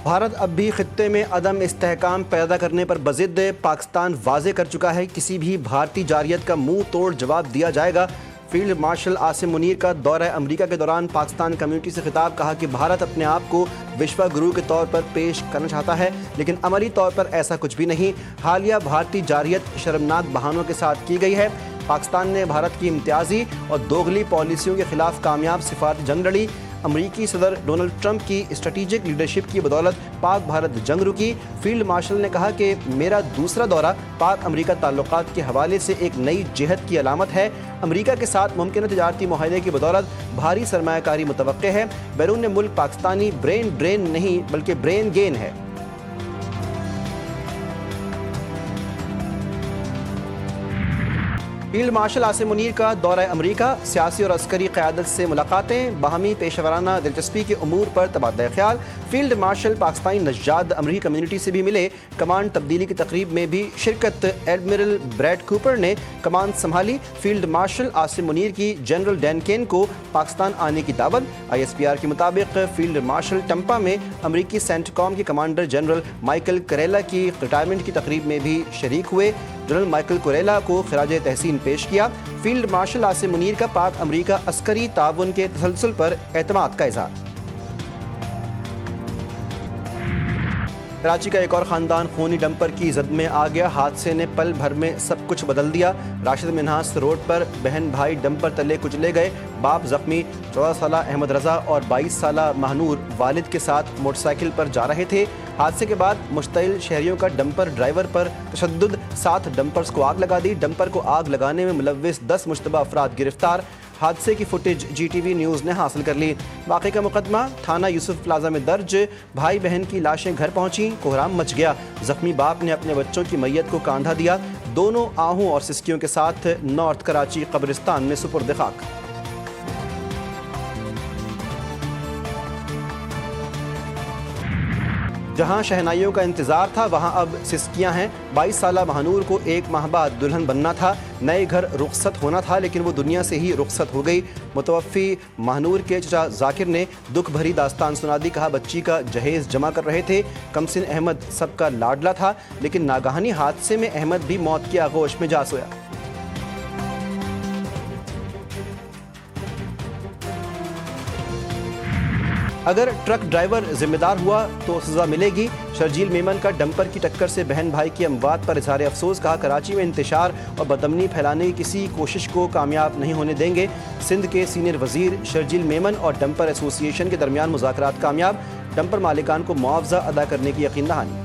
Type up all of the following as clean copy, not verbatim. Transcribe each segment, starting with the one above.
بھارت اب بھی خطے میں عدم استحکام پیدا کرنے پر بضد ہے۔ پاکستان واضح کر چکا ہے کسی بھی بھارتی جارحیت کا منہ توڑ جواب دیا جائے گا۔ فیلڈ مارشل عاصم منیر کا دورہ امریکہ کے دوران پاکستان کمیونٹی سے خطاب، کہا کہ بھارت اپنے آپ کو وشوا گرو کے طور پر پیش کرنا چاہتا ہے لیکن عملی طور پر ایسا کچھ بھی نہیں۔ حالیہ بھارتی جارحیت شرمناک بہانوں کے ساتھ کی گئی ہے۔ پاکستان نے بھارت کی امتیازی اور دوغلی پالیسیوں کے خلاف کامیاب سفارتی جنگ لڑی۔ امریکی صدر ڈونلڈ ٹرمپ کی اسٹریٹجک لیڈرشپ کی بدولت پاک بھارت جنگ رکی۔ فیلڈ مارشل نے کہا کہ میرا دوسرا دورہ پاک امریکہ تعلقات کے حوالے سے ایک نئی جہت کی علامت ہے۔ امریکہ کے ساتھ ممکنہ تجارتی معاہدے کی بدولت بھاری سرمایہ کاری متوقع ہے۔ بیرون ملک پاکستانی برین ڈرین نہیں بلکہ برین گین ہے۔ فیلڈ مارشل عاصم منیر کا دورہ امریکہ، سیاسی اور عسکری قیادت سے ملاقاتیں، باہمی پیشہ ورانہ دلچسپی کے امور پر تبادلہ خیال۔ فیلڈ مارشل پاکستانی نژاد امریکی کمیونٹی سے بھی ملے۔ کمان تبدیلی کی تقریب میں بھی شرکت۔ ایڈمرل بریڈ کوپر نے کمان سنبھالی۔ فیلڈ مارشل عاصم منیر کی جنرل ڈین کین کو پاکستان آنے کی دعوت۔ ISPR کے مطابق فیلڈ مارشل ٹمپا میں امریکی سینٹ کام کے کمانڈر جنرل مائیکل کریلا کی ریٹائرمنٹ کی تقریب میں بھی شریک ہوئے۔ جنرل مائیکل کوریلا کو خراج تحسین پیش کیا۔ فیلڈ مارشل عاصم منیر کا پاک امریکہ عسکری تعاون کے تسلسل پر اعتماد کا اظہار۔ کراچی کا ایک اور خاندان خونی ڈمپر کی زد میں آ گیا۔ حادثے نے پل بھر میں سب کچھ بدل دیا۔ راشد منہاس روڈ پر بہن بھائی ڈمپر تلے کچلے گئے۔ باپ زخمی، 14 سالہ احمد رضا اور 22 سالہ مہنور والد کے ساتھ موٹر سائیکل پر جا رہے تھے۔ حادثے کے بعد مشتعل شہریوں کا ڈمپر ڈرائیور پر تشدد، 7 ڈمپرز کو آگ لگا دی۔ ڈمپر کو آگ لگانے میں ملوث 10 مشتبہ افراد گرفتار۔ حادثے کی فوٹیج GTV نیوز نے حاصل کر لی۔ واقعے کا مقدمہ تھانہ یوسف پلازا میں درج۔ بھائی بہن کی لاشیں گھر پہنچیں، کوہرام مچ گیا۔ زخمی باپ نے اپنے بچوں کی میت کو کاندھا دیا۔ دونوں آہوں اور سسکیوں کے ساتھ نارتھ کراچی قبرستان میں سپرد خاک۔ جہاں شہنائیوں کا انتظار تھا وہاں اب سسکیاں ہیں۔ 22 سالہ مہنور کو 1 ماہ بعد دلہن بننا تھا، نئے گھر رخصت ہونا تھا لیکن وہ دنیا سے ہی رخصت ہو گئی۔ متوفی مہنور کے چچا ذاکر نے دکھ بھری داستان سنا دی، کہا بچی کا جہیز جمع کر رہے تھے۔ کمسن احمد سب کا لاڈلا تھا لیکن ناگہانی حادثے میں احمد بھی موت کی آغوش میں جا سویا۔ اگر ٹرک ڈرائیور ذمہ دار ہوا تو سزا ملے گی۔ شرجیل میمن کا ڈمپر کی ٹکر سے بہن بھائی کی اموات پر اظہار افسوس، کہا کراچی میں انتشار اور بدامنی پھیلانے کی کسی کوشش کو کامیاب نہیں ہونے دیں گے۔ سندھ کے سینئر وزیر شرجیل میمن اور ڈمپر ایسوسی ایشن کے درمیان مذاکرات کامیاب، ڈمپر مالکان کو معاوضہ ادا کرنے کی یقین دہانی۔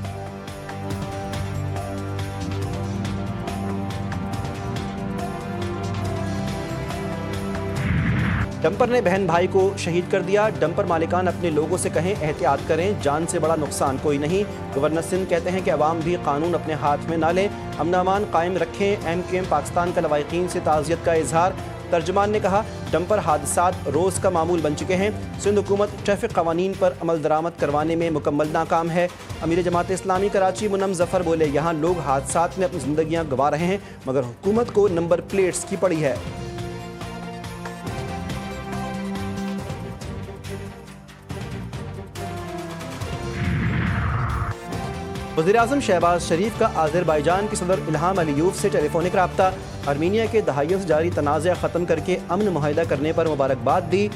ڈمپر نے بہن بھائی کو شہید کر دیا۔ ڈمپر مالکان اپنے لوگوں سے کہیں احتیاط کریں، جان سے بڑا نقصان کوئی نہیں۔ گورنر سندھ کہتے ہیں کہ عوام بھی قانون اپنے ہاتھ میں نہ لیں، امن امان قائم رکھیں۔ MQM پاکستان کا لواحقین سے تعزیت کا اظہار۔ ترجمان نے کہا ڈمپر حادثات روز کا معمول بن چکے ہیں۔ سندھ حکومت ٹریفک قوانین پر عمل درآمد کروانے میں مکمل ناکام ہے۔ امیر جماعت اسلامی کراچی منم ظفر بولے یہاں لوگ حادثات میں اپنی زندگیاں گنوا رہے ہیں مگر حکومت کو نمبر پلیٹس کی پڑی ہے۔ وزیراعظم شہباز شریف کا آذربائیجان کے صدر الہام علیوف سے ٹیلی فونک رابطہ۔ ارمینیا کے دہائیوں سے جاری تنازع ختم کر کے امن معاہدہ کرنے پر مبارکباد دی۔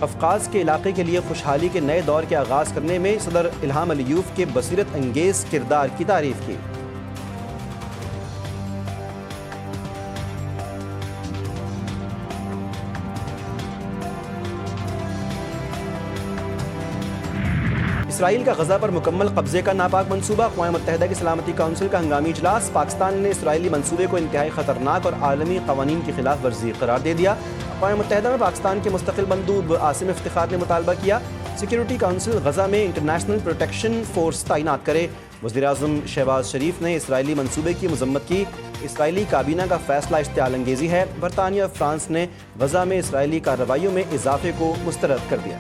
قفقاز کے علاقے کے لیے خوشحالی کے نئے دور کے آغاز کرنے میں صدر الہام علیوف کے بصیرت انگیز کردار کی تعریف کی۔ اسرائیل کا غزہ پر مکمل قبضے کا ناپاک منصوبہ۔ اقوام متحدہ کی سلامتی کونسل کا ہنگامی اجلاس۔ پاکستان نے اسرائیلی منصوبے کو انتہائی خطرناک اور عالمی قوانین کی خلاف ورزی قرار دے دیا۔ اقوام متحدہ میں پاکستان کے مستقل مندوب عاصم افتخار نے مطالبہ کیا سیکیورٹی کونسل غزہ میں انٹرنیشنل پروٹیکشن فورس تعینات کرے۔ وزیراعظم شہباز شریف نے اسرائیلی منصوبے کی مذمت کی۔ اسرائیلی کابینہ کا فیصلہ اشتعال انگیزی ہے۔ برطانیہ اور فرانس نے غزہ میں اسرائیلی کارروائیوں میں اضافے کو مسترد کر دیا۔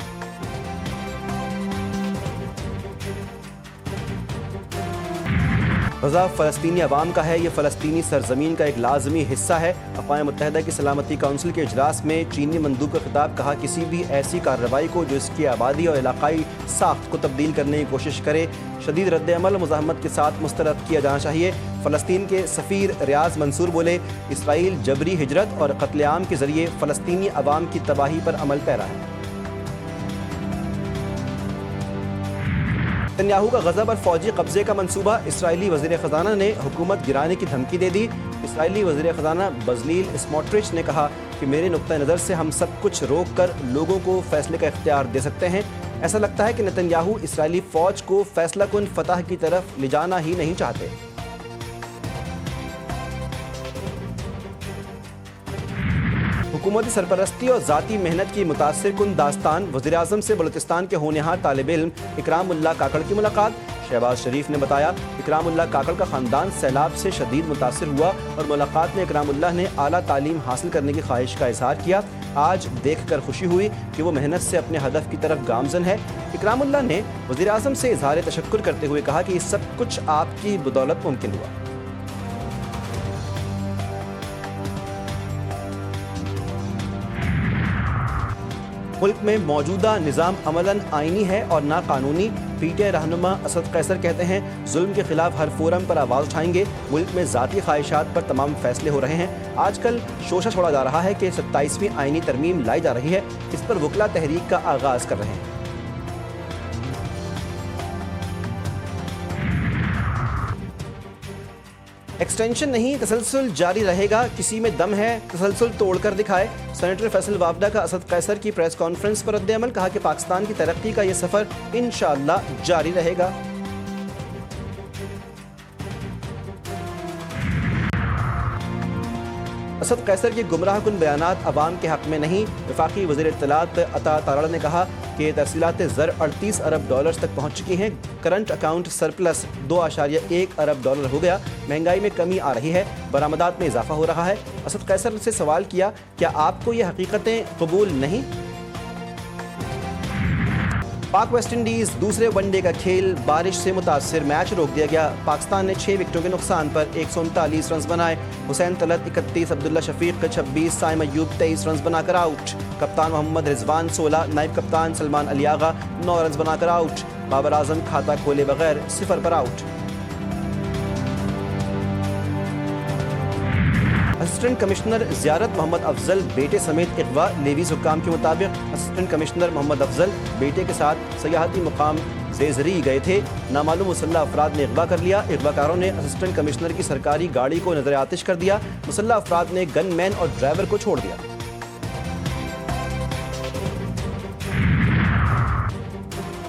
غزہ فلسطینی عوام کا ہے، یہ فلسطینی سرزمین کا ایک لازمی حصہ ہے۔ اقوام متحدہ کی سلامتی کونسل کے اجلاس میں چینی مندوب کا خطاب، کہا کسی بھی ایسی کارروائی کو جو اس کی آبادی اور علاقائی ساخت کو تبدیل کرنے کی کوشش کرے شدید رد عمل مزاحمت کے ساتھ مسترد کیا جانا چاہیے۔ فلسطین کے سفیر ریاض منصور بولے، اسرائیل جبری ہجرت اور قتل عام کے ذریعے فلسطینی عوام کی تباہی پر عمل پیرا ہے۔ نتنیاہو کا غزہ پر فوجی قبضے کا منصوبہ، اسرائیلی وزیر خزانہ نے حکومت گرانے کی دھمکی دے دی۔ اسرائیلی وزیر خزانہ بزلیل اسموٹرچ نے کہا کہ میرے نقطہ نظر سے ہم سب کچھ روک کر لوگوں کو فیصلے کا اختیار دے سکتے ہیں۔ ایسا لگتا ہے کہ نتنیاہو اسرائیلی فوج کو فیصلہ کن فتح کی طرف لے جانا ہی نہیں چاہتے۔ حکومتی سرپرستی اور ذاتی محنت کی متاثر کن داستان، وزیراعظم سے بلوچستان کے ہونہار طالب علم اکرام اللہ کاکڑ کی ملاقات۔ شہباز شریف نے بتایا اکرام اللہ کاکڑ کا خاندان سیلاب سے شدید متاثر ہوا اور ملاقات میں اکرام اللہ نے اعلیٰ تعلیم حاصل کرنے کی خواہش کا اظہار کیا۔ آج دیکھ کر خوشی ہوئی کہ وہ محنت سے اپنے ہدف کی طرف گامزن ہے۔ اکرام اللہ نے وزیراعظم سے اظہار تشکر کرتے ہوئے کہا کہ یہ سب کچھ آپ کی بدولت ممکن ہوا۔ ملک میں موجودہ نظام عملاً آئینی ہے اور نہ قانونی، پی ٹی آئی رہنما اسد قیصر کہتے ہیں ظلم کے خلاف ہر فورم پر آواز اٹھائیں گے۔ ملک میں ذاتی خواہشات پر تمام فیصلے ہو رہے ہیں۔ آج کل شوشہ چھوڑا جا رہا ہے کہ 27ویں آئینی ترمیم لائی جا رہی ہے، اس پر وکلا تحریک کا آغاز کر رہے ہیں۔ ایکسٹینشن نہیں، تسلسل جاری رہے گا، کسی میں دم ہے تسلسل توڑ کر دکھائے۔ سینیٹر فیصل وابڈہ کا اسد قیصر کی پریس کانفرنس پر رد عمل، کہا کہ پاکستان کی ترقی کا یہ سفر انشاءاللہ جاری رہے گا۔ اسد قیصر کے گمراہ کن بیانات عوام کے حق میں نہیں۔ وفاقی وزیر اطلاعات عطا تارڑ نے کہا کہ ترسیلات زر 38 ارب ڈالرز تک پہنچ چکی ہیں، کرنٹ اکاؤنٹ سرپلس 2.1 ارب ڈالر ہو گیا، مہنگائی میں کمی آ رہی ہے، برآمدات میں اضافہ ہو رہا ہے۔ اسد قیصر سے سوال کیا، کیا آپ کو یہ حقیقتیں قبول نہیں؟ پاک ویسٹ انڈیز دوسرے ون ڈے کا کھیل بارش سے متاثر، میچ روک دیا گیا۔ پاکستان نے 6 وکٹوں کے نقصان پر 139 رنز بنائے۔ حسین طلعت 31، عبداللہ شفیق 26، سائم ایوب 23 رنز بنا کر آؤٹ۔ کپتان محمد رضوان 16، نائب کپتان سلمان علی آغا 9 رنز بنا کر آؤٹ۔ بابر اعظم کھاتا کھولے بغیر 0 پر آؤٹ۔ اسسٹنٹ کمشنر زیارت محمد افضل بیٹے سمیت اغوا، لیویز حکام کے مطابق اسسٹنٹ کمشنر محمد افضل بیٹے کے ساتھ سیاحتی مقام زیزری گئے تھے، نامعلوم مسلح افراد نے اغوا کر لیا۔ اغوا کاروں نے اسسٹنٹ کمشنر کی سرکاری گاڑی کو نظر آتش کر دیا، مسلح افراد نے گن مین اور ڈرائیور کو چھوڑ دیا۔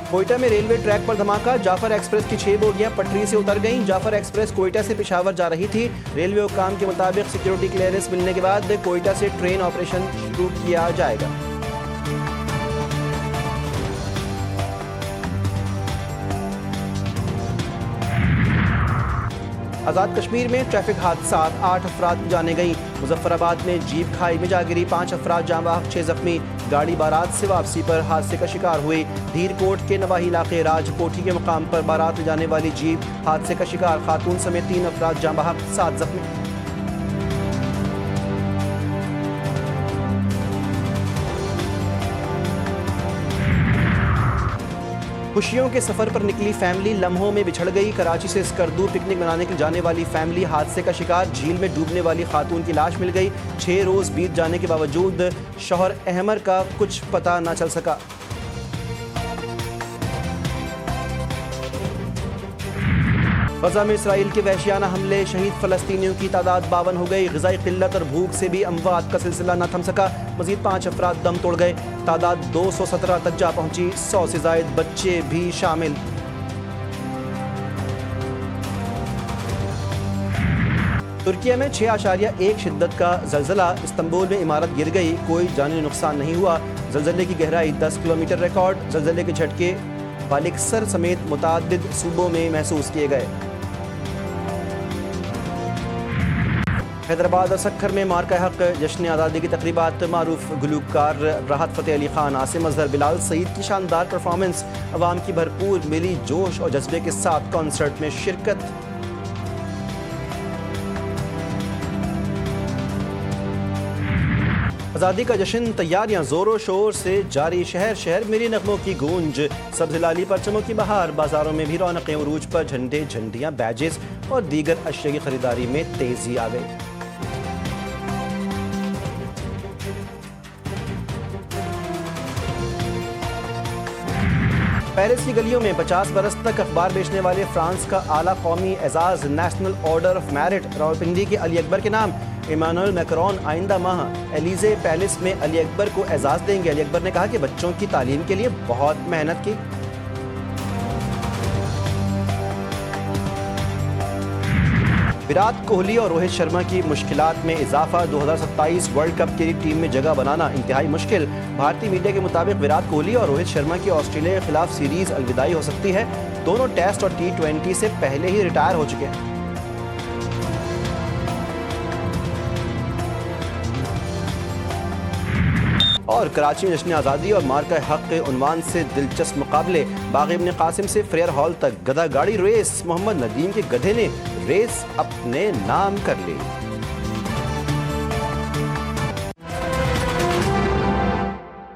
کوئٹہ میں ریلوے ٹریک پر دھماکہ، جعفر ایکسپریس کی 6 بوگیاں پٹری سے اتر گئیں۔ جعفر ایکسپریس کوئٹہ سے پشاور جا رہی تھی۔ ریلوے حکام کے مطابق سیکیورٹی کلیئرنس ملنے کے بعد کوئٹہ سے ٹرین آپریشن شروع کیا جائے گا۔ آزاد کشمیر میں ٹریفک حادثات، 8 افراد کی جانیں گئیں۔ مظفر آباد میں جیپ کھائی میں جا گری، 5 افراد جاں بحق، 6 زخمی۔ گاڑی بارات سے واپسی پر حادثے کا شکار ہوئی۔ دھیر کوٹ کے نواحی علاقے راج کوٹھی کے مقام پر بارات لے جانے والی جیپ حادثے کا شکار، خاتون سمیت 3 افراد جاں بحق، 7 زخمی۔ خوشیوں کے سفر پر نکلی فیملی لمحوں میں بچھڑ گئی۔ کراچی سے اسکردو پکنک منانے کے جانے والی فیملی حادثے کا شکار، جھیل میں ڈوبنے والی خاتون کی لاش مل گئی۔ 6 روز بیت جانے کے باوجود شوہر احمر کا کچھ پتہ نہ چل سکا۔ غزہ میں اسرائیل کے وحشیانہ حملے، شہید فلسطینیوں کی تعداد 52 ہو گئی۔ غذائی قلت اور بھوک سے بھی اموات کا سلسلہ نہ تھم سکا، مزید 5 افراد دم توڑ گئے، تعداد 217 تک جا پہنچی، 100 سے زائد بچے بھی شامل۔ ترکیہ میں 6.1 شدت کا زلزلہ، استنبول میں عمارت گر گئی، کوئی جانی نقصان نہیں ہوا۔ زلزلے کی گہرائی 10 کلومیٹر ریکارڈ، زلزلے کے جھٹکے بالاکسر سمیت متعدد صوبوں میں محسوس کیے گئے۔ حیدرآباد اور سکھر میں مارکہ حق جشن آزادی کی تقریبات، معروف گلوکار راحت فتح علی خان، عاصم اظہر، بلال سعید کی شاندار پرفارمنس، عوام کی بھرپور ملی جوش اور جذبے کے ساتھ کنسرٹ میں شرکت۔ آزادی کا جشن، تیاریاں زور و شور سے جاری، شہر شہر میری نغموں کی گونج، سبز لالی پرچموں کی بہار، بازاروں میں بھی رونقیں عروج پر، جھنڈے جھنڈیاں بیجز اور دیگر اشیاء کی خریداری میں تیزی آ گئی۔ پیرس کی گلیوں میں 50 برس تک اخبار بیچنے والے فرانس کا اعلیٰ قومی اعزاز national order of merit Rawalpindi کے علی اکبر کے نام۔ ایمانوئل میکرون آئندہ ماہ ایلیزے پیلس میں علی اکبر کو اعزاز دیں گے۔ علی اکبر نے کہا کہ بچوں کی تعلیم کے لیے بہت محنت کی۔ وراٹ کوہلی اور روہت شرما کی مشکلات میں اضافہ، 2027 ورلڈ کپ کے لیے ٹیم میں جگہ بنانا انتہائی مشکل۔ بھارتی میڈیا کے مطابق وراٹ کوہلی اور روہت شرما کی آسٹریلیا کے خلاف سیریز الوداعی ہو سکتی ہے۔ دونوں ٹیسٹ اور T20 سے پہلے ہی ریٹائر ہو چکے ہیں۔ اور کراچی میں جشن آزادی اور مارکہ حق کے عنوان سے دلچسپ مقابلے، باغ ابن قاسم سے فریئر ہال تک گدھا گاڑی ریس، محمد ندیم کے گدھے نے ریس اپنے نام کر لی۔